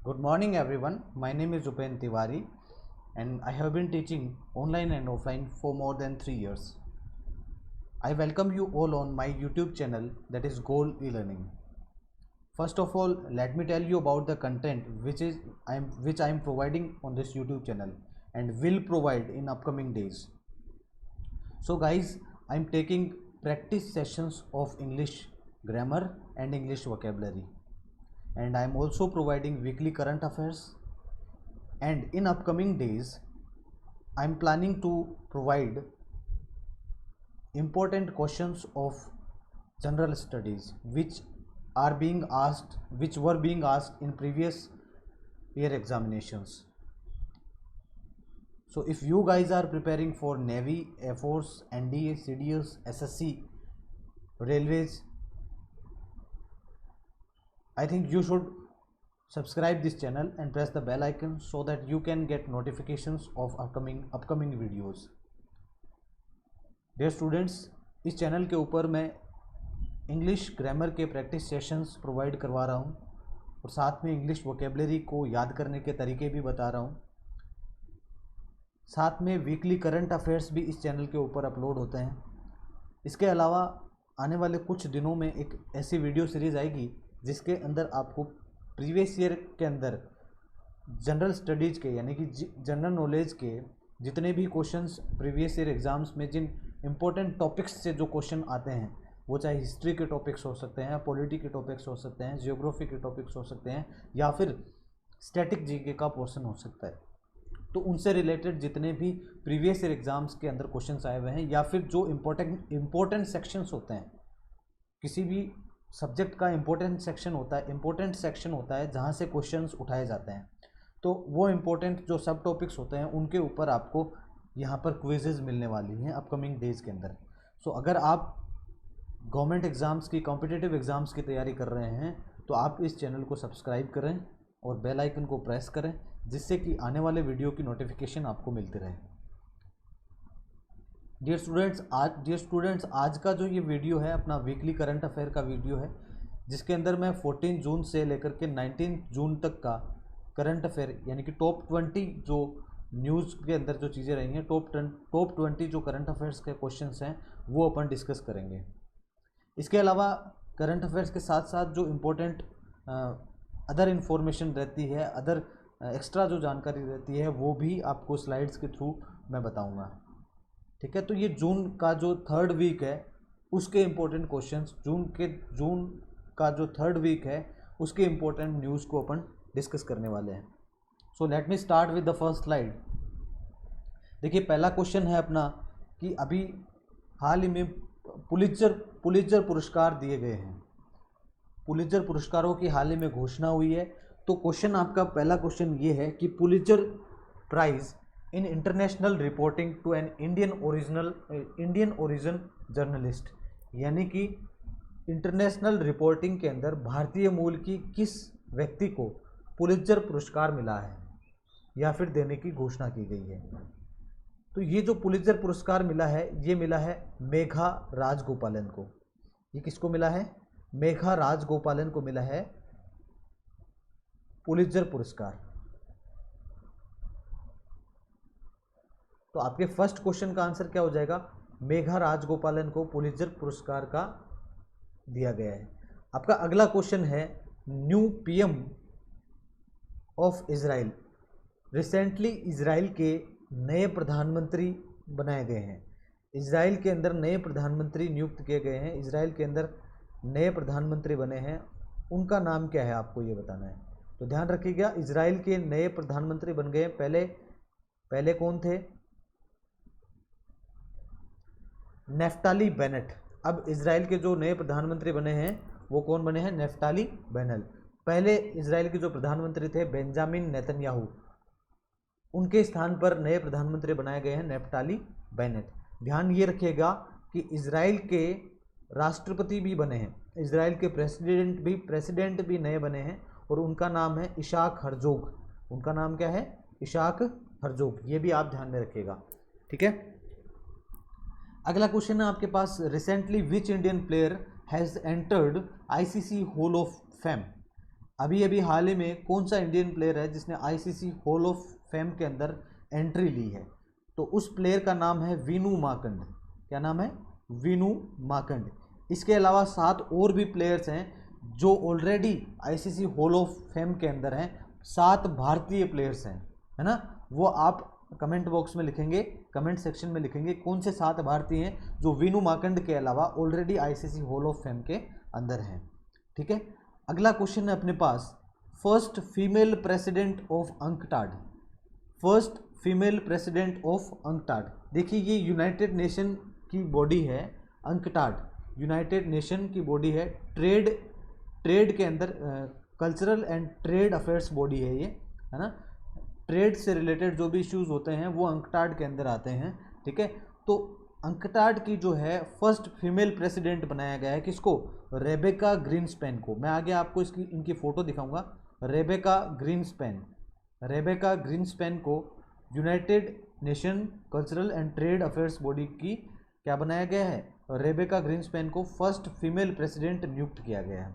Good morning everyone. My name is Upen Tiwari and I have been teaching online and offline for more than 3 years. I welcome you all on my YouTube channel, that is Goal E-Learning. First of all, let me tell you about the content which I am providing on this YouTube channel and will provide in upcoming days. So guys, I am taking practice sessions of English grammar and English vocabulary, and I am also providing weekly current affairs, and in upcoming days I am planning to provide important questions of general studies which were being asked in previous year examinations. So if you guys are preparing for Navy, Air Force, NDA, CDS, SSC, Railways, I think you should subscribe this channel and press the bell icon so that you can get notifications of upcoming videos. Dear students, इस channel के ऊपर मैं English grammar के practice sessions provide करवा रहा हूँ और साथ में इंग्लिश वोकेबलरी को याद करने के तरीके भी बता रहा हूँ। साथ में वीकली करंट अफेयर्स भी इस चैनल के ऊपर अपलोड होते हैं। इसके अलावा आने वाले कुछ दिनों में एक ऐसी वीडियो सीरीज़ आएगी जिसके अंदर आपको प्रीवियस ईयर के अंदर जनरल स्टडीज़ के यानी कि जनरल नॉलेज के जितने भी क्वेश्चंस प्रीवियस ईयर एग्ज़ाम्स में जिन इम्पोर्टेंट टॉपिक्स से जो क्वेश्चन आते हैं, वो चाहे हिस्ट्री के टॉपिक्स हो सकते हैं, पॉलिटी के टॉपिक्स हो सकते हैं, जियोग्राफी के टॉपिक्स हो सकते हैं, या फिर स्टैटिक जीके का पोर्शन हो सकता है, तो उनसे रिलेटेड जितने भी प्रीवियस ईयर एग्ज़ाम्स के अंदर क्वेश्चंस आए हुए हैं, या फिर जो इम्पोर्टेंट सेक्शंस होते हैं, किसी भी सब्जेक्ट का इम्पोर्टेंट सेक्शन होता है जहाँ से क्वेश्चंस उठाए जाते हैं, तो वो इम्पोर्टेंट जो सब टॉपिक्स होते हैं उनके ऊपर आपको यहाँ पर क्विज़ेज़ मिलने वाली हैं अपकमिंग डेज़ के अंदर। सो अगर आप गवर्नमेंट एग्ज़ाम्स की, कॉम्पिटिटिव एग्ज़ाम्स की तैयारी कर रहे हैं तो आप इस चैनल को सब्सक्राइब करें और बेल आइकन को प्रेस करें, जिससे कि आने वाले वीडियो की नोटिफिकेशन आपको मिलती रहे। डियर स्टूडेंट्स, आज का जो ये वीडियो है अपना वीकली करंट अफेयर का वीडियो है, जिसके अंदर मैं 14 जून से लेकर के 19 जून तक का करंट अफेयर यानी कि टॉप 20 जो न्यूज़ के अंदर जो चीज़ें रही हैं, टॉप 20 जो करंट अफेयर्स के क्वेश्चंस हैं वो अपन डिस्कस करेंगे। इसके अलावा करंट अफेयर्स के साथ साथ जो इम्पोर्टेंट अदर इन्फॉर्मेशन रहती है, अदर एक्स्ट्रा जो जानकारी रहती है, वो भी आपको स्लाइड्स के थ्रू मैं बताऊँगा। ठीक है, तो ये जून का जो 3rd वीक है उसके इम्पोर्टेंट क्वेश्चंस, जून का जो 3rd वीक है उसके इम्पोर्टेंट न्यूज़ को अपन डिस्कस करने वाले हैं। So let me start with the first slide. देखिए, पहला क्वेश्चन है अपना कि अभी हाल ही में पुलित्जर पुरस्कार दिए गए हैं। पुलित्जर पुरस्कारों की हाल ही में घोषणा हुई है। तो क्वेश्चन आपका पहला क्वेश्चन ये है कि Pulitzer prize in international reporting to an Indian origin journalist, यानी कि इंटरनेशनल रिपोर्टिंग के अंदर भारतीय मूल की किस व्यक्ति को पुलित्जर पुरस्कार मिला है या फिर देने की घोषणा की गई है। तो ये जो पुलित्जर पुरस्कार मिला है, ये मिला है मेघा राजगोपालन को। ये किसको मिला है? मेघा राजगोपालन को मिला है पुलित्जर पुरस्कार। तो आपके फर्स्ट क्वेश्चन का आंसर क्या हो जाएगा? मेघा राजगोपालन को पुलित्जर पुरस्कार का दिया गया है। आपका अगला क्वेश्चन है, new PM of Israel. Recently Israel के नए प्रधानमंत्री बनाए गए हैं। इजराइल के अंदर नए प्रधानमंत्री नियुक्त किए गए हैं। इजराइल के अंदर नए प्रधानमंत्री बने हैं, उनका नाम क्या है आपको ये बताना है। तो ध्यान रखिएगा, इजराइल के नए प्रधानमंत्री बन गए। पहले कौन थे? Naftali Bennett. अब इजराइल के जो नए प्रधानमंत्री बने हैं वो कौन बने हैं? Naftali Bennett. पहले इजराइल के जो प्रधानमंत्री थे बेंजामिन नेतन्याहू, उनके स्थान पर नए प्रधानमंत्री बनाए गए हैं नेफ्ताली बेनेट। ध्यान ये रखिएगा कि इजराइल के राष्ट्रपति भी बने हैं, इजराइल के प्रेसिडेंट भी नए बने हैं और उनका नाम है इशाक हर्जोग। उनका नाम क्या है? इशाक हर्जोग। ये भी आप ध्यान में रखिएगा, ठीक है। अगला क्वेश्चन है आपके पास, recently which Indian player has entered ICC Hall of Fame. अभी अभी हाल ही में कौन सा इंडियन प्लेयर है जिसने आईसीसी हॉल ऑफ फेम के अंदर एंट्री ली है? तो उस प्लेयर का नाम है विनू माकंड। क्या नाम है? विनू माकंड। इसके अलावा 7 और भी प्लेयर्स हैं जो already ICC Hall of Fame के अंदर हैं। 7 भारतीय प्लेयर्स हैं, है ना। वो आप कमेंट बॉक्स में लिखेंगे, कमेंट सेक्शन में लिखेंगे कौन से 7 भारतीय हैं जो विनू माकंड के अलावा already ICC Hall of Fame के अंदर हैं। ठीक है, अगला क्वेश्चन है अपने पास, first female president of UNCTAD. First female president of UNCTAD. देखिए ये यूनाइटेड नेशन की बॉडी है अंकटाड, यूनाइटेड नेशन की बॉडी है, ट्रेड के अंदर cultural and trade affairs body है ये, है ना। ट्रेड से रिलेटेड जो भी इश्यूज होते हैं वो अंकटाड के अंदर आते हैं। ठीक है, तो अंकटाड की जो है फर्स्ट फीमेल प्रेसिडेंट बनाया गया है किसको? रेबेका ग्रीनस्पैन को। मैं आगे आपको इनकी फोटो दिखाऊंगा। रेबेका ग्रीनस्पैन को United nation cultural and trade affairs body की क्या बनाया गया है? रेबेका ग्रीनस्पैन को फर्स्ट फीमेल प्रेसिडेंट नियुक्त किया गया है।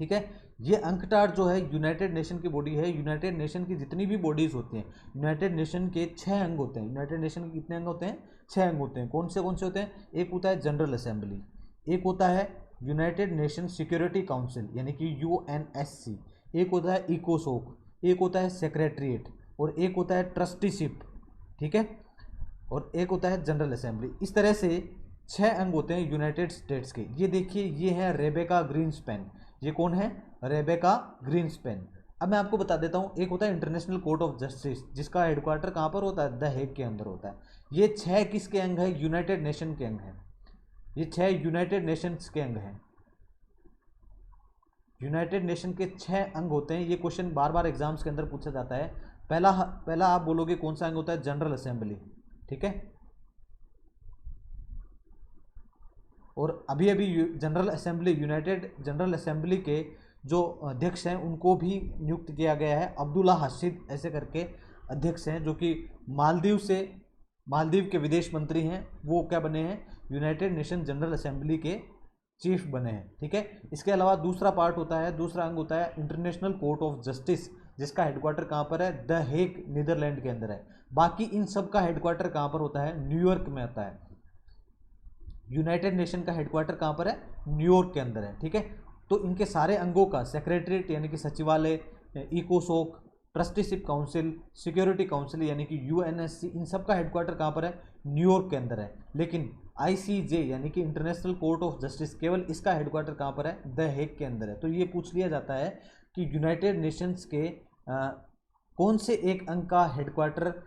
ठीक है, ये अंकटाड जो है यूनाइटेड नेशन की बॉडी है। यूनाइटेड नेशन की जितनी भी बॉडीज होती हैं, यूनाइटेड नेशन के 6 अंग होते हैं। यूनाइटेड नेशन के कितने अंग होते हैं? 6 अंग होते हैं। कौन से होते हैं? एक होता है जनरल असेंबली, एक होता है यूनाइटेड नेशन सिक्योरिटी काउंसिल यानी कि यूएनएससी, एक होता है इकोसोक, एक होता है सेक्रेटरीट और एक होता है ट्रस्टीशिप। ठीक है, और एक होता है जनरल असेंबली। इस तरह से 6 अंग होते हैं यूनाइटेड स्टेट्स के। ये देखिए, ये है रेबेका ग्रीनस्पैन। ये कौन है? Rebecca Greenspan. अब मैं आपको बता देता हूँ, एक होता है इंटरनेशनल कोर्ट ऑफ जस्टिस जिसका हेडक्वार्टर कहाँ पर होता है? द हेग के अंदर होता है। ये 6 किसके अंग है? यूनाइटेड नेशन के अंग हैं। ये 6 यूनाइटेड नेशंस के अंग हैं। यूनाइटेड नेशन के 6 अंग होते हैं। ये क्वेश्चन बार बार एग्जाम्स के अंदर पूछा जाता है। पहला आप बोलोगे कौन सा अंग होता है? General assembly. ठीक है, और अभी अभी general assembly, United general assembly के जो अध्यक्ष हैं उनको भी नियुक्त किया गया है। अब्दुल्ला हशीद ऐसे करके अध्यक्ष हैं जो कि मालदीव के विदेश मंत्री हैं। वो क्या बने हैं? यूनाइटेड नेशन जनरल असेंबली के चीफ बने हैं। ठीक है, इसके अलावा दूसरा पार्ट होता है, दूसरा अंग होता है इंटरनेशनल कोर्ट ऑफ जस्टिस जिसका हेडक्वार्टर कहाँ पर है? द हेग नीदरलैंड के अंदर है। बाकी इन सब का हेडक्वार्टर कहाँ पर होता है? न्यूयॉर्क में आता है। यूनाइटेड नेशन का हेडक्वार्टर कहाँ पर है? न्यूयॉर्क के अंदर है। ठीक है, तो इनके सारे अंगों का सेक्रेटरीट यानी कि सचिवालय, इकोसोक, ट्रस्टीशिप काउंसिल, सिक्योरिटी काउंसिल यानी कि यूएनएससी, इन सब का हेडक्वार्टर कहाँ पर है? न्यूयॉर्क के अंदर है। लेकिन आईसीजे यानी कि इंटरनेशनल कोर्ट ऑफ जस्टिस, केवल इसका हेडक्वार्टर कहाँ पर है? द हेग के अंदर है। तो ये पूछ लिया जाता है कि यूनाइटेड नेशंस के कौन से एक अंग का हेडक्वार्टर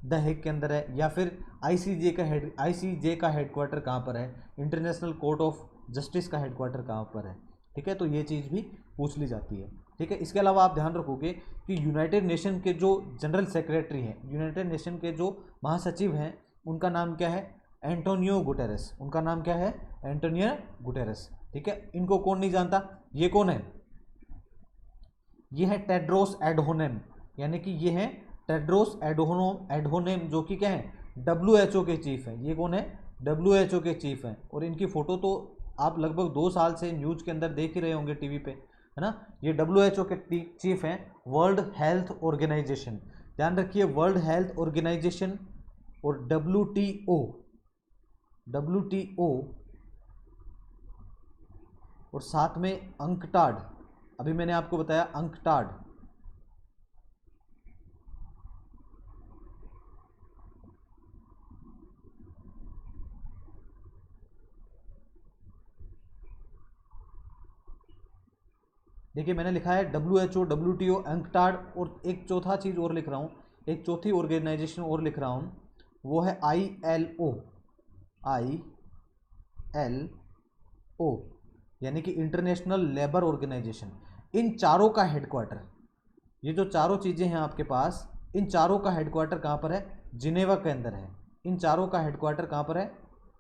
द हेग के अंदर है, या फिर आईसीजे का हेडक्वार्टर कहाँ पर है, इंटरनेशनल कोर्ट ऑफ जस्टिस का हेडक्वार्टर कहाँ पर है। ठीक है, तो ये चीज़ भी पूछ ली जाती है। ठीक है, इसके अलावा आप ध्यान रखोगे कि यूनाइटेड नेशन के जो जनरल सेक्रेटरी हैं, यूनाइटेड नेशन के जो महासचिव हैं, उनका नाम क्या है? Antonio Guterres. उनका नाम क्या है? Antonio Guterres. ठीक है, इनको कौन नहीं जानता? ये कौन है? ये है टेड्रोस एडहोनेम, यानी कि ये है टेड्रोस एडहोनेम जो कि क्या है? WHO के चीफ हैं। ये कौन है? WHO के चीफ हैं। और इनकी फ़ोटो तो आप लगभग 2 साल से न्यूज़ के अंदर देख ही रहे होंगे टीवी पे, है ना। ये WHO के चीफ हैं, वर्ल्ड हेल्थ ऑर्गेनाइजेशन। ध्यान रखिए, वर्ल्ड हेल्थ ऑर्गेनाइजेशन और WTO और साथ में अंकटाड। अभी मैंने आपको बताया अंकटाड। देखिए मैंने लिखा है WHO, WTO, अंकटाड, और एक चौथा चीज़ और लिख रहा हूँ, एक चौथी ऑर्गेनाइजेशन और लिख रहा हूँ, वो है ILO यानी कि इंटरनेशनल लेबर ऑर्गेनाइजेशन। इन चारों का हेडक्वार्टर, ये जो चारों चीज़ें हैं आपके पास, इन चारों का हेडक्वार्टर कहाँ पर है? जिनेवा के अंदर है। इन चारों का हेडक्वार्टर कहाँ पर है?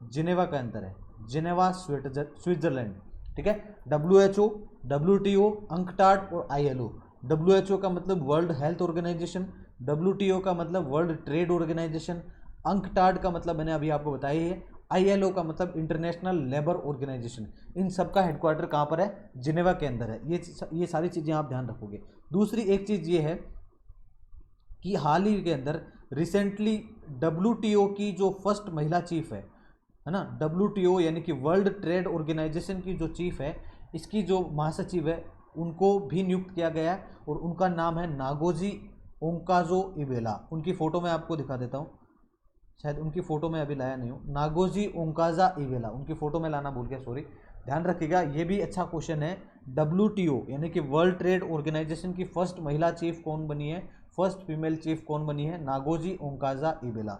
जिनेवा के अंदर है, जिनेवा स्विट्जरलैंड। ठीक है, WHO, WTO, अंकटाड और ILO। WHO का मतलब वर्ल्ड हेल्थ ऑर्गेनाइजेशन, WTO का मतलब वर्ल्ड ट्रेड ऑर्गेनाइजेशन, अंकटाड का मतलब मैंने अभी आपको बताया ही है ILO का मतलब इंटरनेशनल लेबर ऑर्गेनाइजेशन, इन सब का हेडक्वार्टर कहाँ पर है? जिनेवा के अंदर है। ये सारी चीज़ें आप ध्यान रखोगे। दूसरी एक चीज़ ये है कि हाल ही के अंदर रिसेंटली WTO की जो फर्स्ट महिला चीफ है ना, WTO यानी कि वर्ल्ड ट्रेड ऑर्गेनाइजेशन की जो चीफ है, इसकी जो महासचिव है उनको भी नियुक्त किया गया है और उनका नाम है नागोजी ओंकाजो इबेला। उनकी फ़ोटो मैं आपको दिखा देता हूँ, शायद उनकी फ़ोटो मैं अभी लाया नहीं हूँ। नागोजी ओंकाजा इबेला, उनकी फ़ोटो में लाना भूल गया, सॉरी। ध्यान रखिएगा, ये भी अच्छा क्वेश्चन है। WTO यानी कि वर्ल्ड ट्रेड ऑर्गेनाइजेशन की फर्स्ट महिला चीफ कौन बनी है? फर्स्ट फीमेल चीफ कौन बनी है? नागोजी ओंकाजा इबेला।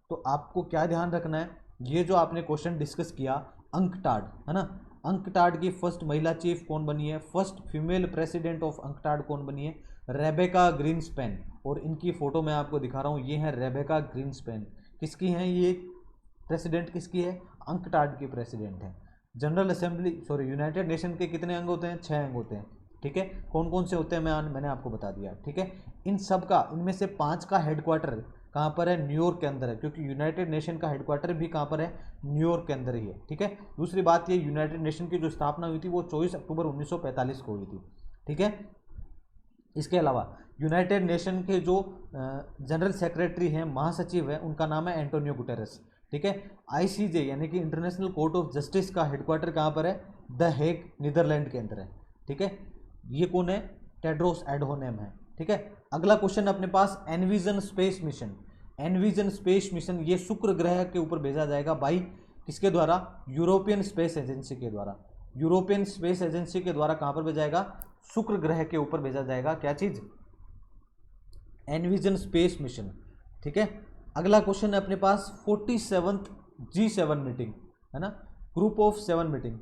तो आपको क्या ध्यान रखना है, ये जो आपने क्वेश्चन डिस्कस किया अंकटाड, है ना, अंकटाड की फर्स्ट महिला चीफ कौन बनी है? First female president of UNCTAD कौन बनी है? रेबेका ग्रीन्सपैन। और इनकी फ़ोटो मैं आपको दिखा रहा हूँ, ये है रेबेका ग्रीन्सपैन। किसकी हैं ये प्रेसिडेंट? किसकी है? अंकटाड की प्रेसिडेंट है। जनरल असेंबली यूनाइटेड नेशन के कितने अंग होते हैं? 6 अंग होते हैं, ठीक है। कौन कौन से होते हैं मैंने आपको बता दिया, ठीक है। इन सब का, इनमें से 5 का हेडक्वार्टर कहाँ पर है? न्यूयॉर्क के अंदर है, क्योंकि यूनाइटेड नेशन का हेडक्वार्टर भी कहाँ पर है? न्यूयॉर्क के अंदर ही है, ठीक है। दूसरी बात ये, यूनाइटेड नेशन की जो स्थापना हुई थी वो 24 अक्टूबर 1945 को हुई थी, ठीक है। इसके अलावा यूनाइटेड नेशन के जो जनरल सेक्रेटरी हैं, महासचिव हैं, उनका नाम है एंटोनियो गुटेरेस, ठीक है। ICJ यानी कि इंटरनेशनल कोर्ट ऑफ जस्टिस का हेडक्वार्टर कहाँ पर है? द हेग, नीदरलैंड के अंदर है, ठीक है। ये कौन है? टेड्रोस एडहोनेम है, ठीक है। अगला क्वेश्चन अपने पास EnVision space mission. EnVision space mission ये शुक्र ग्रह के ऊपर भेजा जाएगा बाई किसके द्वारा? यूरोपियन स्पेस एजेंसी के द्वारा। यूरोपियन स्पेस एजेंसी के द्वारा कहाँ पर भेजा जाएगा? शुक्र ग्रह के ऊपर भेजा जाएगा। क्या चीज? एनविजन स्पेस मिशन, ठीक है। अगला क्वेश्चन है अपने पास 47th G7 मीटिंग, है ना, ग्रुप ऑफ 7 मीटिंग।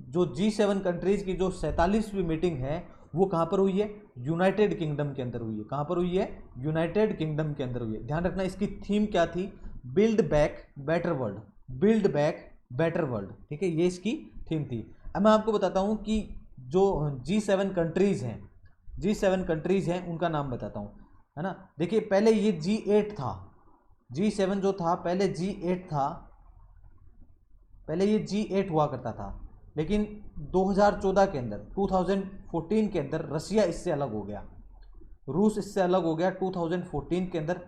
जो G7 कंट्रीज की जो 47वीं मीटिंग है वो कहाँ पर हुई है? यूनाइटेड किंगडम के अंदर हुई है। कहाँ पर हुई है? यूनाइटेड किंगडम के अंदर हुई है। ध्यान रखना, इसकी थीम क्या थी? Build back better world, build back better world, ठीक है, ये इसकी थीम थी। अब मैं आपको बताता हूँ कि जो G7 कंट्रीज हैं, G7 कंट्रीज हैं उनका नाम बताता हूँ, है ना। देखिए पहले ये G8 था, G7 जो था पहले G8 था, पहले ये G8 हुआ करता था, लेकिन 2014 के अंदर 2014 के अंदर रसिया इससे अलग हो गया, रूस इससे अलग हो गया 2014 के अंदर।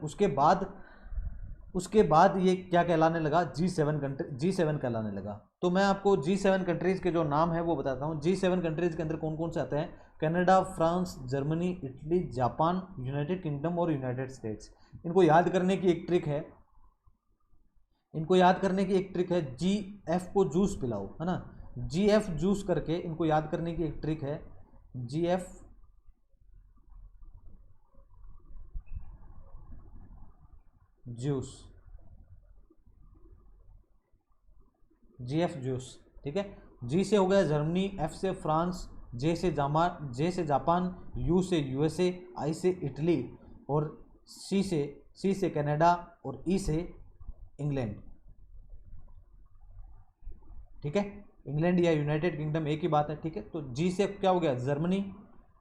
उसके बाद ये क्या कहलाने लगा? G7 कहलाने लगा। तो मैं आपको G7 कंट्रीज़ के जो नाम है वो बताता हूँ। G7 कंट्रीज़ के अंदर कौन कौन से आते हैं? Canada, France, Germany, Italy, Japan, United kingdom और यूनाइटेड स्टेट्स। इनको याद करने की एक ट्रिक है, GF को जूस पिलाओ, है ना, GF जूस करके इनको याद करने की एक ट्रिक है, GF जूस, ठीक है। G से हो गया जर्मनी, F से फ्रांस, J से जापान, U से USA, I से इटली और C से कनाडा और E से इंग्लैंड, ठीक है। इंग्लैंड या यूनाइटेड किंगडम एक ही बात है, ठीक है। तो G से क्या हो गया? जर्मनी,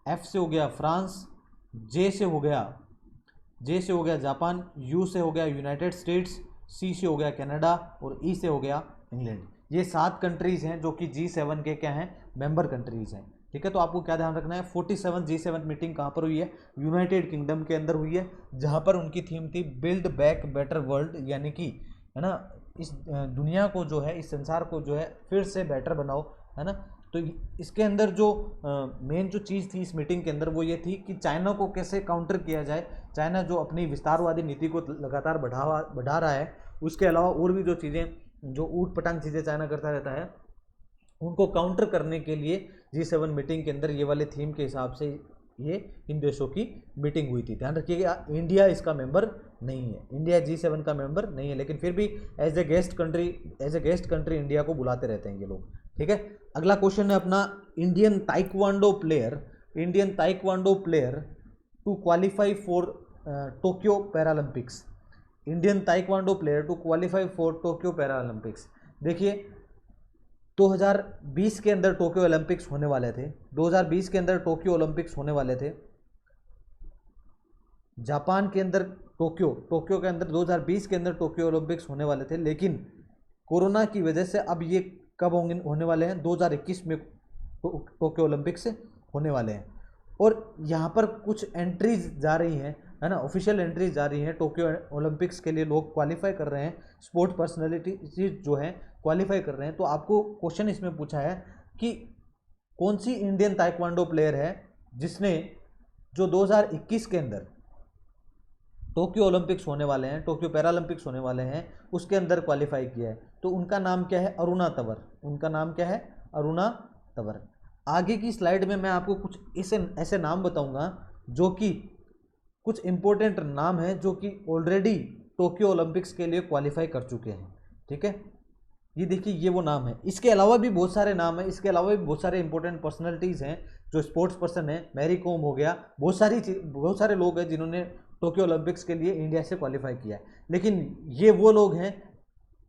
F से हो गया फ्रांस, J से हो गया जापान, U से हो गया यूनाइटेड स्टेट्स, C से हो गया कनाडा और E से हो गया इंग्लैंड। ये 7 कंट्रीज हैं जो कि G7 के क्या हैं? मेंबर कंट्रीज हैं, ठीक है। तो आपको क्या ध्यान रखना है? 47 G7 मीटिंग कहाँ पर हुई है? यूनाइटेड किंगडम के अंदर हुई है, जहाँ पर उनकी थीम थी बिल्ड बैक बेटर वर्ल्ड, यानी कि, है ना, इस दुनिया को जो है, इस संसार को जो है फिर से बेटर बनाओ, है ना। तो इसके अंदर जो मेन जो चीज़ थी इस मीटिंग के अंदर वो ये थी कि चाइना को कैसे काउंटर किया जाए। चाइना जो अपनी विस्तारवादी नीति को लगातार बढ़ा रहा है, उसके अलावा और भी जो चीज़ें, जो ऊट पटांग चीज़ें चाइना करता रहता है, उनको काउंटर करने के लिए G7 मीटिंग के अंदर ये वाले थीम के हिसाब से ये इन देशों की मीटिंग हुई थी। ध्यान रखिएगा, इंडिया इसका मेंबर नहीं है, इंडिया G7 का मेंबर नहीं है, लेकिन फिर भी as a guest country India को बुलाते रहते हैं ये लोग, ठीक है। अगला क्वेश्चन है अपना, Indian taekwondo player to qualify for Tokyo Paralympics. Indian taekwondo player to qualify for Tokyo Paralympics. देखिए 2020 के अंदर टोक्यो ओलंपिक्स होने वाले थे, 2020 के अंदर टोक्यो ओलंपिक्स होने वाले थे, जापान के अंदर टोक्यो के अंदर 2020 के अंदर टोक्यो ओलंपिक्स होने वाले थे, लेकिन कोरोना की वजह से अब ये कब होने वाले हैं, 2021 में टोक्यो ओलंपिक्स होने वाले हैं। और यहाँ पर कुछ एंट्रीज जा रही हैं, है ना, ऑफिशियल एंट्रीज जा रही हैं टोक्यो ओलंपिक्स के लिए। लोग क्वालिफाई कर रहे हैं, स्पोर्ट पर्सनैलिटी जो हैं क्वालिफाई कर रहे हैं। तो आपको क्वेश्चन इसमें पूछा है कि कौन सी इंडियन ताइक्वांडो प्लेयर है जिसने जो 2021 के अंदर टोक्यो ओलंपिक्स होने वाले हैं, टोक्यो पैरालंपिक्स होने वाले हैं, उसके अंदर क्वालिफाई किया है। तो उनका नाम क्या है, अरुणा तंवर। उनका नाम क्या है, अरुणा तंवर। आगे की स्लाइड में मैं आपको कुछ ऐसे नाम बताऊंगा जो कि कुछ इंपॉर्टेंट नाम हैं जो कि ऑलरेडी टोक्यो ओलंपिक्स के लिए क्वालिफाई कर चुके हैं। ठीक है, ये देखिए, ये वो नाम है। इसके अलावा भी बहुत सारे नाम हैं, इसके अलावा भी बहुत सारे इंपॉर्टेंट पर्सनैलिटीज़ हैं जो स्पोर्ट्स पर्सन हैं। मैरी कॉम हो गया, बहुत सारे लोग हैं जिन्होंने टोक्यो ओलंपिक्स के लिए इंडिया से क्वालिफाई किया है। लेकिन ये वो लोग हैं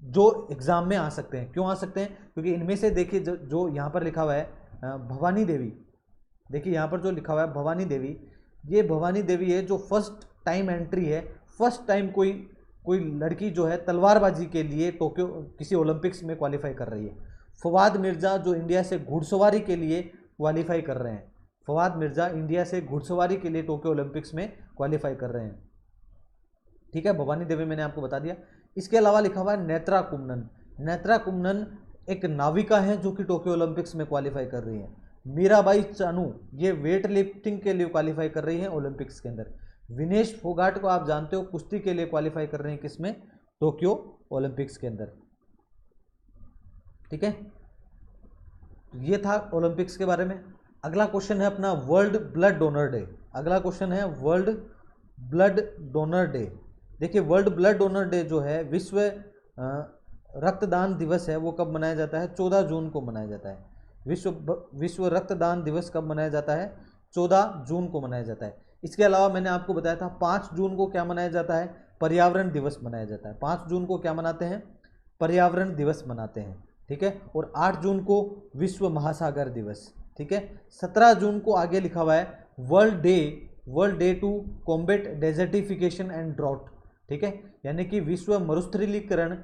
जो एग्ज़ाम में आ सकते हैं। क्यों आ सकते हैं? क्योंकि इनमें से देखिए जो यहाँ पर लिखा हुआ है भवानी देवी, देखिए यहाँ पर जो लिखा हुआ है भवानी देवी, ये भवानी देवी है जो फर्स्ट टाइम एंट्री है। फर्स्ट टाइम कोई लड़की जो है तलवारबाजी के लिए टोक्यो किसी ओलंपिक्स में क्वालिफाई कर रही है। फवाद मिर्ज़ा जो इंडिया से घुड़सवारी के लिए क्वालिफाई कर रहे हैं, फवाद मिर्ज़ा इंडिया से घुड़सवारी के लिए टोक्यो ओलंपिक्स में क्वालिफाई कर रहे हैं। ठीक है, भवानी देवी मैंने आपको बता दिया। इसके अलावा लिखा हुआ है नेत्रा कुम्नन। नेत्रा कुम्नन एक नाविका है जो कि टोक्यो ओलंपिक्स में क्वालिफाई कर रही है। मीराबाई चानू ये वेट लिफ्टिंग के लिए क्वालिफाई कर रही है ओलंपिक्स के अंदर। विनेश फोगाट को आप जानते हो कुश्ती के लिए क्वालिफाई कर रहे हैं किसमें, टोक्यो ओलंपिक्स के अंदर। ठीक है, ये था ओलंपिक्स के बारे में। अगला क्वेश्चन है अपना वर्ल्ड ब्लड डोनर डे। अगला क्वेश्चन है वर्ल्ड ब्लड डोनर डे। देखिए, वर्ल्ड ब्लड डोनर डे जो है, विश्व रक्तदान दिवस है, वो कब मनाया जाता है, 14 जून को मनाया जाता है। विश्व रक्तदान दिवस कब मनाया जाता है, 14 जून को मनाया जाता है। इसके अलावा मैंने आपको बताया था 5 जून को क्या मनाया जाता है, पर्यावरण दिवस मनाया जाता है। 5 जून को क्या मनाते हैं, पर्यावरण दिवस मनाते हैं। ठीक है, और 8 जून को विश्व महासागर दिवस। ठीक है, 17 जून को आगे लिखा हुआ है world day to combat desertification and drought. ठीक है, यानी कि विश्व मरुस्थलीकरण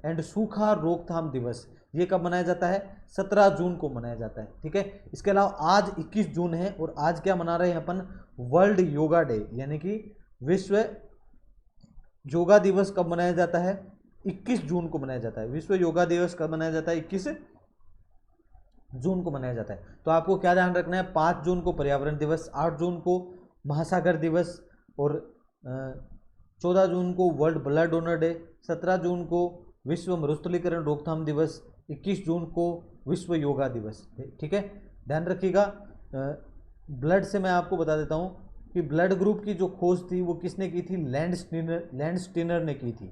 एंड सूखा रोकथाम दिवस। ये कब मनाया जाता है, 17 जून को मनाया जाता है। ठीक है, इसके अलावा आज 21 जून है और आज क्या मना रहे हैं अपन, वर्ल्ड योगा डे, यानी कि विश्व योगा दिवस कब मनाया जाता है, 21 जून को मनाया जाता है। विश्व योगा दिवस कब मनाया जाता है, 21 जून को मनाया जाता है। तो आपको क्या ध्यान रखना है, 5 जून को पर्यावरण दिवस, 8 जून को महासागर दिवस और 14 जून को वर्ल्ड ब्लड डोनर डे, 17 जून को विश्व मरुस्थलीकरण रोकथाम दिवस, 21 जून को विश्व योगा दिवस। ठीक है, ध्यान रखिएगा। ब्लड से मैं आपको बता देता हूँ कि ब्लड ग्रुप की जो खोज थी वो किसने की थी, लैंड स्टीनर ने की थी।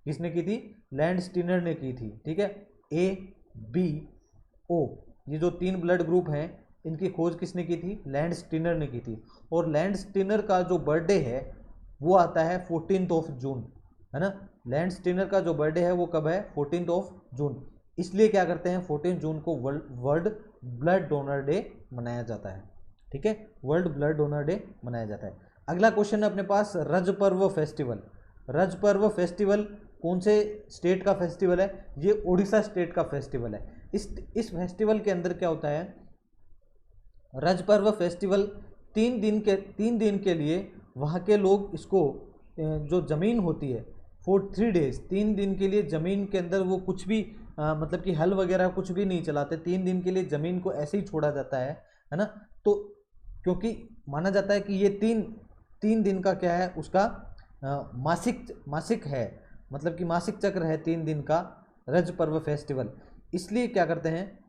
किसने की थी, लैंड स्टीनर ने की थी। ठीक है, ABO ये जो 3 ब्लड ग्रुप हैं इनकी खोज किसने की थी, लैंड स्टीनर ने की थी। और लैंड स्टीनर का जो बर्थडे है वो आता है 14 जून, है ना। लैंड स्टीनर का जो बर्थडे है वो कब है, 14 जून। इसलिए क्या करते हैं, 14 जून को वर्ल्ड ब्लड डोनर डे मनाया जाता है। ठीक है, वर्ल्ड ब्लड डोनर डे मनाया जाता है। अगला क्वेश्चन है अपने पास रज पर्व फेस्टिवल। रज पर्व फेस्टिवल कौन से स्टेट का फेस्टिवल है, ये उड़ीसा स्टेट का फेस्टिवल है। इस फेस्टिवल के अंदर क्या होता है, रज पर्व फेस्टिवल 3 दिन के लिए वहाँ के लोग इसको जो ज़मीन होती है फॉर 3 डेज, 3 दिन के लिए ज़मीन के अंदर वो कुछ भी मतलब कि हल वगैरह कुछ भी नहीं चलाते। 3 दिन के लिए ज़मीन को ऐसे ही छोड़ा जाता है ना। तो क्योंकि माना जाता है कि ये तीन दिन का क्या है, उसका मासिक है, मतलब कि मासिक चक्र है 3 दिन का रज पर्व फेस्टिवल। इसलिए क्या करते हैं,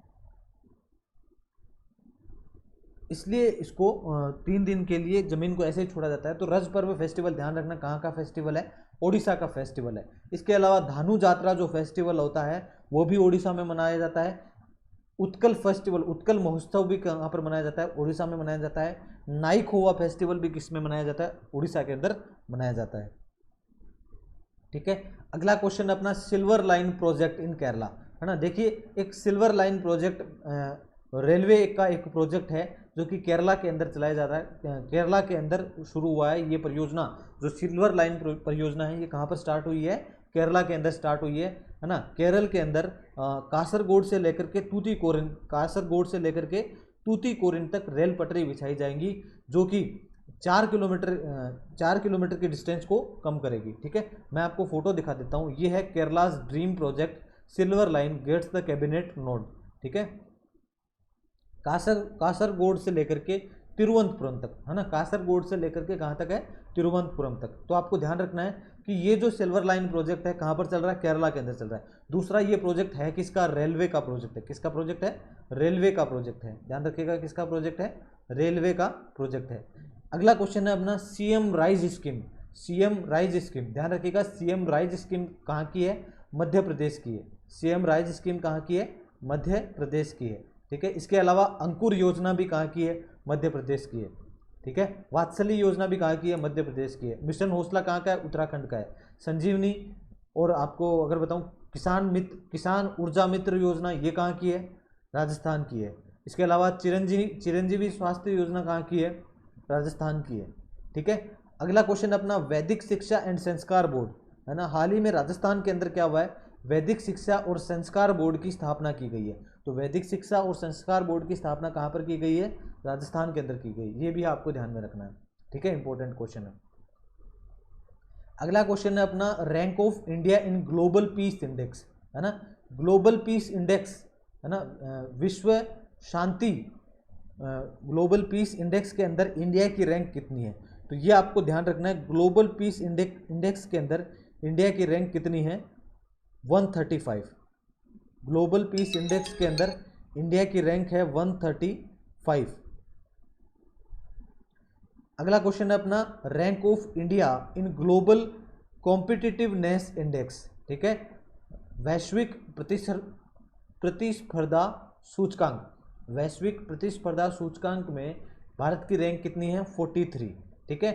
इसलिए इसको 3 दिन के लिए ज़मीन को ऐसे ही छोड़ा जाता है। तो रज पर्व फेस्टिवल ध्यान रखना कहाँ का फेस्टिवल है, ओडिशा का फेस्टिवल है। इसके अलावा धानु जात्रा जो फेस्टिवल होता है वो भी ओडिशा में मनाया जाता है। उत्कल फेस्टिवल, उत्कल महोत्सव भी कहाँ पर मनाया जाता है, उड़ीसा में मनाया जाता है। नाई खोवा फेस्टिवल भी किस में मनाया जाता है, उड़ीसा के अंदर मनाया जाता है। ठीक है, अगला क्वेश्चन अपना silver line project in Kerala, है ना। देखिए, एक सिल्वर लाइन प्रोजेक्ट रेलवे का एक प्रोजेक्ट है जो कि केरला के अंदर चलाया जाता है। केरला के अंदर शुरू हुआ है ये परियोजना, जो सिल्वर लाइन परियोजना है ये कहाँ पर स्टार्ट हुई है, केरला के अंदर स्टार्ट हुई है ना। केरल के अंदर कासरगोड से लेकर के तूतीकोरिन तक रेल पटरी बिछाई जाएंगी, जो कि 4 किलोमीटर की डिस्टेंस को कम करेगी। ठीक है, मैं आपको फोटो दिखा देता हूँ। ये है Kerala's dream project, silver line gets the cabinet nod. ठीक है, कासरगोड से लेकर के तिरुवनंतपुरम तक, है ना। कासरगोड से लेकर के कहाँ तक है? तिरुवनंतपुरम तक। तो आपको ध्यान रखना है कि ये जो सिल्वर लाइन प्रोजेक्ट है कहाँ पर चल रहा है? केरला के अंदर चल रहा है। दूसरा, ये प्रोजेक्ट है किसका? रेलवे का प्रोजेक्ट है। किसका प्रोजेक्ट है? रेलवे का प्रोजेक्ट है। ध्यान रखिएगा, किसका प्रोजेक्ट है? रेलवे का प्रोजेक्ट है। अगला क्वेश्चन है अपना CM rise scheme. CM rise scheme, ध्यान रखिएगा, सीएम राइज स्कीम कहाँ की है? मध्य प्रदेश की है। सीएम राइज स्कीम कहाँ की है? मध्य प्रदेश की है। ठीक है, इसके अलावा अंकुर योजना भी कहाँ की है? मध्य प्रदेश की है। ठीक है, वात्सल्य योजना भी कहाँ की है? मध्य प्रदेश की है। मिशन हौसला कहाँ का है? उत्तराखंड का है। संजीवनी, और आपको अगर बताऊं, किसान ऊर्जा मित्र योजना, ये कहाँ की है? राजस्थान की है। इसके अलावा चिरंजीवी स्वास्थ्य योजना कहाँ की है? राजस्थान की है। ठीक है, अगला क्वेश्चन अपना वैदिक शिक्षा एंड संस्कार बोर्ड, है ना। हाल ही में राजस्थान के अंदर क्या हुआ है? वैदिक शिक्षा और संस्कार बोर्ड की स्थापना की गई है। तो वैदिक शिक्षा और संस्कार बोर्ड की स्थापना कहाँ पर की गई है? राजस्थान के अंदर की गई। ये भी आपको ध्यान में रखना है। ठीक है, इंपॉर्टेंट क्वेश्चन है। अगला क्वेश्चन है अपना rank of India in global peace index, है ना। ग्लोबल पीस इंडेक्स, है ना, विश्व शांति ग्लोबल पीस इंडेक्स के अंदर इंडिया की रैंक कितनी है? तो ये आपको ध्यान रखना है। ग्लोबल पीस इंडेक्स के अंदर इंडिया की रैंक कितनी है? 135। ग्लोबल पीस इंडेक्स के अंदर इंडिया की रैंक है 135। अगला क्वेश्चन है अपना rank of India in global competitiveness index. ठीक है, वैश्विक प्रतिस्पर्धा सूचकांक, वैश्विक प्रतिस्पर्धा सूचकांक में भारत की रैंक कितनी है? 43। ठीक है,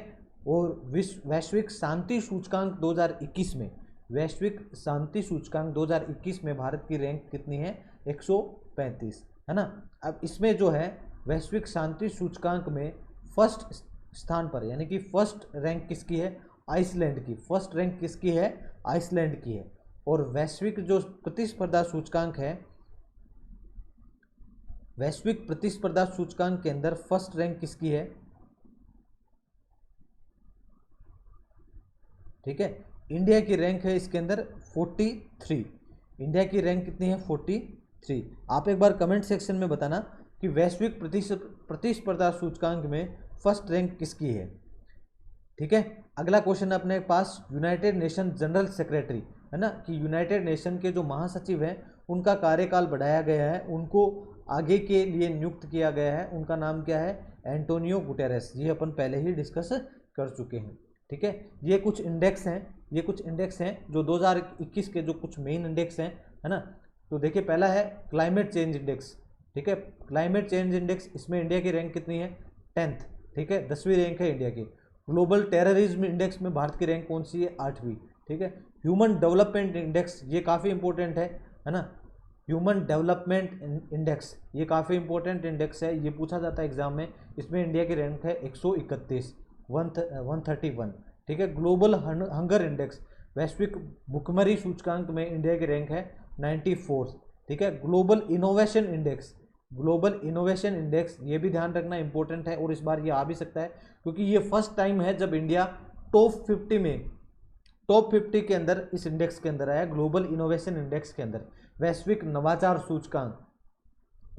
और वैश्विक शांति सूचकांक 2021 में, वैश्विक शांति सूचकांक 2021 में भारत की रैंक कितनी है? 135, है ना। अब इसमें जो है वैश्विक शांति सूचकांक में फर्स्ट स्थान पर, यानी कि फर्स्ट रैंक किसकी है? आइसलैंड की। फर्स्ट रैंक किसकी है? आइसलैंड की है। और वैश्विक जो प्रतिस्पर्धा सूचकांक है, वैश्विक प्रतिस्पर्धा सूचकांक के अंदर फर्स्ट रैंक किसकी है? ठीक है, इंडिया की रैंक है इसके अंदर 43। इंडिया की रैंक कितनी है? 43। आप एक बार कमेंट सेक्शन में बताना कि वैश्विक प्रतिस्पर्धा सूचकांक में फर्स्ट रैंक किसकी है। ठीक है, अगला क्वेश्चन है अपने पास यूनाइटेड नेशन जनरल सेक्रेटरी, है ना, कि यूनाइटेड नेशन के जो महासचिव हैं उनका कार्यकाल बढ़ाया गया है, उनको आगे के लिए नियुक्त किया गया है। उनका नाम क्या है? Antonio Guterres. ये अपन पहले ही डिस्कस कर चुके हैं। ठीक है, ये कुछ इंडेक्स हैं जो 2021 के जो कुछ मेन इंडेक्स हैं, है ना। तो देखिए, पहला है क्लाइमेट चेंज इंडेक्स। ठीक है, क्लाइमेट चेंज इंडेक्स, इसमें इंडिया की रैंक कितनी है? 10th। ठीक है, 10वीं रैंक है इंडिया की। ग्लोबल टेररिज्म इंडेक्स में भारत की रैंक कौन सी है? 8वीं। ठीक है, ह्यूमन डेवलपमेंट इंडेक्स, ये काफ़ी इंपॉर्टेंट है ना। ह्यूमन डेवलपमेंट इंडेक्स, ये काफ़ी इंपॉर्टेंट इंडेक्स है, ये पूछा जाता है एग्जाम में। इसमें इंडिया की रैंक है 131, 131। ठीक है, ग्लोबल हंगर इंडेक्स, वैश्विक भुखमरी सूचकांक में इंडिया की रैंक है 94। ठीक है, global innovation index, global innovation index, ये भी ध्यान रखना इंपॉर्टेंट है, और इस बार ये आ भी सकता है क्योंकि ये फर्स्ट टाइम है जब इंडिया टॉप 50 के अंदर, इस इंडेक्स के अंदर आया, ग्लोबल इनोवेशन इंडेक्स के अंदर। वैश्विक नवाचार सूचकांक,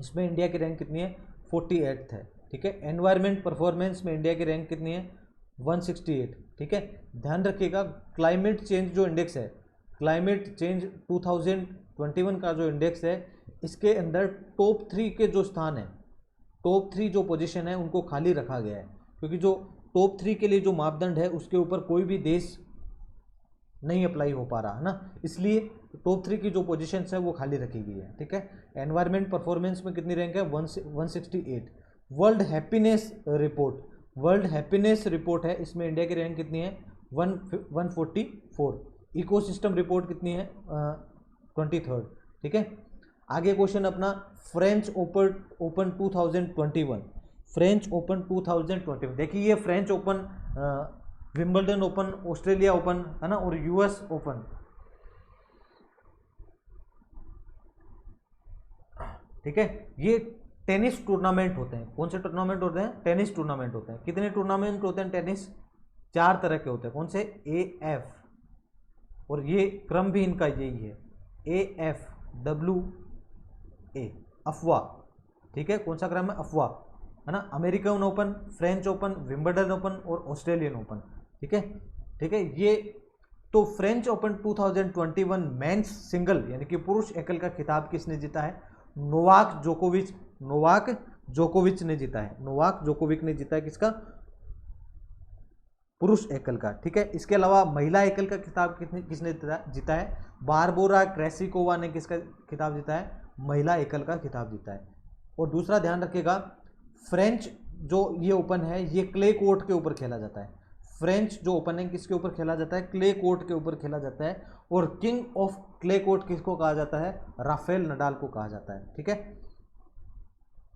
इसमें इंडिया की रैंक कितनी है? 48 है। ठीक है, एनवायरमेंट परफॉर्मेंस में इंडिया की रैंक कितनी है? 168। ठीक है, ध्यान रखिएगा, क्लाइमेट चेंज जो इंडेक्स है, क्लाइमेट चेंज 2021 का जो इंडेक्स है, इसके अंदर टॉप 3 के जो स्थान है, टॉप 3 जो पोजीशन है उनको खाली रखा गया है, क्योंकि जो टॉप 3 के लिए जो मापदंड है उसके ऊपर कोई भी देश नहीं अप्लाई हो पा रहा है ना, इसलिए टॉप 3 की जो पोजीशंस है वो खाली रखी गई है। ठीक है, एनवायरमेंट परफॉर्मेंस में कितनी रैंक है? 168। World happiness report, world happiness report है, इसमें इंडिया की रैंक कितनी है? 144। इकोसिस्टम रिपोर्ट कितनी है? 23rd। ठीक है, आगे क्वेश्चन अपना फ्रेंच ओपन 2021, फ्रेंच ओपन 2021। देखिए, ये French open, Wimbledon open, Australia open, है ना, और यूएस ओपन, ठीक है। ये टेनिस टूर्नामेंट होते हैं। कौन से टूर्नामेंट होते हैं? टेनिस टूर्नामेंट होते हैं। कितने टूर्नामेंट होते हैं टेनिस? 4 तरह के होते हैं। कौन से? AF, और ये क्रम भी इनका यही है, AFWA, अफवा, ठीक है। कौन सा क्रम है? अफवा, है ना। American open, French open, Wimbledon open और ऑस्ट्रेलियन ओपन, ठीक है, ठीक है। ये तो फ्रेंच ओपन 2021 मेंस सिंगल यानी कि पुरुष एकल का खिताब किसने जीता है? नोवाक जोकोविच ने जीता है। नोवाक जोकोविच ने जीता है किसका? पुरुष एकल का, ठीक है। इसके अलावा महिला एकल का खिताब किसने जीता है? बारबोरा क्रेसिकोवा ने किसका खिताब जीता है? महिला एकल का खिताब जीता है। और दूसरा ध्यान रखिएगा, फ्रेंच जो ये ओपन है ये क्ले कोर्ट के ऊपर खेला जाता है। फ्रेंच जो ओपन है किसके ऊपर खेला जाता है? क्ले कोर्ट के ऊपर खेला जाता है। और किंग ऑफ क्ले कोर्ट किसको कहा जाता है? राफेल नडाल को कहा जाता है, ठीक है।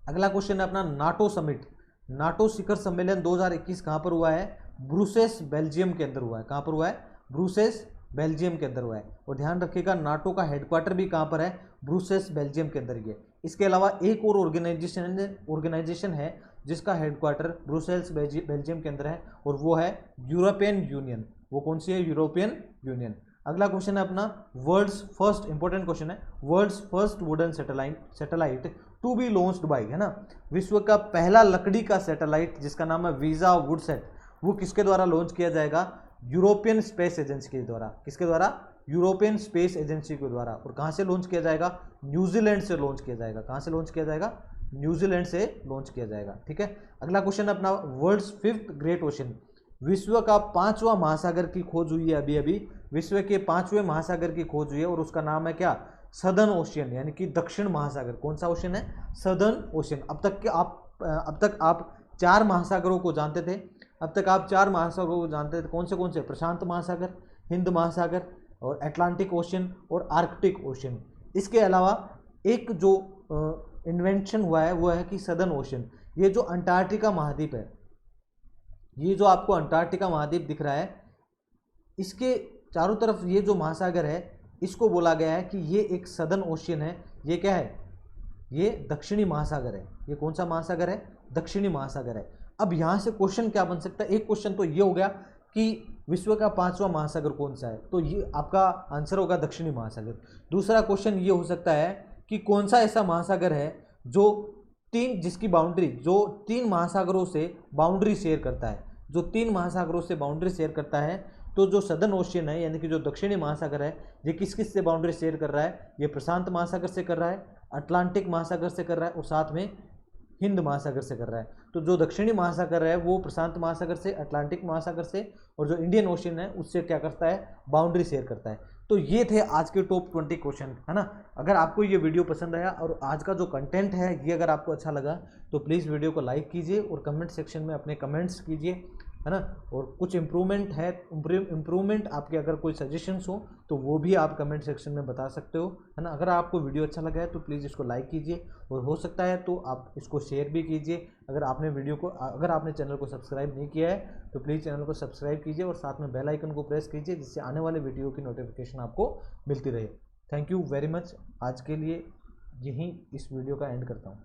अगला क्वेश्चन है अपना नाटो समिट। नाटो शिखर सम्मेलन 2021 कहां पर हुआ है? ब्रुसेल्स बेल्जियम के अंदर हुआ है। कहां पर हुआ है? ब्रुसेल्स बेल्जियम के अंदर हुआ है। और ध्यान रखिएगा नाटो का हेडक्वार्टर भी कहां पर है? ब्रुसेल्स बेल्जियम के अंदर ही है। इसके अलावा एक और ऑर्गेनाइजेशन है जिसका हेडक्वार्टर ब्रुसेल्स बेल्जियम के अंदर है, और वो है यूरोपियन यूनियन। वो कौन सी है? European union. अगला क्वेश्चन है अपना वर्ल्ड्स फर्स्ट, इंपॉर्टेंट क्वेश्चन है, world's first wooden satellite to be launched by, है ना। विश्व का पहला लकड़ी का सैटेलाइट जिसका नाम है वीजा वुडसेट, वो किसके द्वारा लॉन्च किया जाएगा? यूरोपियन स्पेस एजेंसी के द्वारा। किसके द्वारा? यूरोपियन स्पेस एजेंसी के द्वारा। और कहां से लॉन्च किया जाएगा? न्यूजीलैंड से लॉन्च किया जाएगा। कहां से लॉन्च किया जाएगा? न्यूजीलैंड से लॉन्च किया जाएगा, ठीक है। अगला क्वेश्चन है अपना वर्ल्ड्स 5th ग्रेट ओशन। विश्व का 5वां महासागर की खोज हुई है अभी अभी। विश्व के 5वें महासागर की खोज हुई है और उसका नाम है क्या? सदर्न ओशियन, यानी कि दक्षिण महासागर। कौन सा ओशन है? Southern ocean. अब तक आप 4 महासागरों को जानते थे। अब तक आप 4 महासागरों को जानते थे। कौन से? प्रशांत महासागर, हिंद महासागर और अटलांटिक ओशियन और आर्कटिक ओशियन। इसके अलावा एक जो इन्वेंशन हुआ है वो है कि सदर्न ओशियन। ये जो अंटार्कटिका महाद्वीप है, ये जो आपको अंटार्कटिका महाद्वीप दिख रहा है, इसके चारों तरफ ये जो महासागर है इसको बोला गया है कि ये एक सदर्न ओशियन है। ये क्या है? ये दक्षिणी महासागर है। ये कौन सा महासागर है? दक्षिणी महासागर है। अब यहां से क्वेश्चन क्या बन सकता है? एक क्वेश्चन तो ये हो गया कि विश्व का 5वां महासागर कौन सा है, तो ये आपका आंसर होगा दक्षिणी महासागर। दूसरा क्वेश्चन ये हो सकता है कि कौन सा ऐसा महासागर है जिसकी बाउंड्री जो 3 महासागरों से बाउंड्री शेयर करता है, जो 3 महासागरों से बाउंड्री शेयर करता है। तो जो सदर्न ओशियन है यानी कि जो दक्षिणी महासागर है, ये किस किस से बाउंड्री शेयर कर रहा है? ये प्रशांत महासागर से कर रहा है, अटलांटिक महासागर से कर रहा है और साथ में हिंद महासागर से कर रहा है। तो जो दक्षिणी महासागर है वो प्रशांत महासागर से, अटलांटिक महासागर से, और जो इंडियन ओशियन है उससे क्या करता है? बाउंड्री शेयर करता है। तो ये थे आज के टॉप 20 क्वेश्चन, है ना। अगर आपको ये वीडियो पसंद आया और आज का जो कंटेंट है ये अगर आपको अच्छा लगा तो प्लीज़ वीडियो को लाइक कीजिए और कमेंट सेक्शन में अपने कमेंट्स कीजिए, है ना। और कुछ इम्प्रूवमेंट आपके अगर कोई सजेशंस हो तो वो भी आप कमेंट सेक्शन में बता सकते हो, है ना। अगर आपको वीडियो अच्छा लगा है तो प्लीज़ इसको लाइक कीजिए और हो सकता है तो आप इसको शेयर भी कीजिए। अगर आपने चैनल को सब्सक्राइब नहीं किया है तो प्लीज़ चैनल को सब्सक्राइब कीजिए और साथ में बेल आइकन को प्रेस कीजिए जिससे आने वाले वीडियो की नोटिफिकेशन आपको मिलती रहे। Thank you very much. आज के लिए यहीं इस वीडियो का एंड करता हूँ।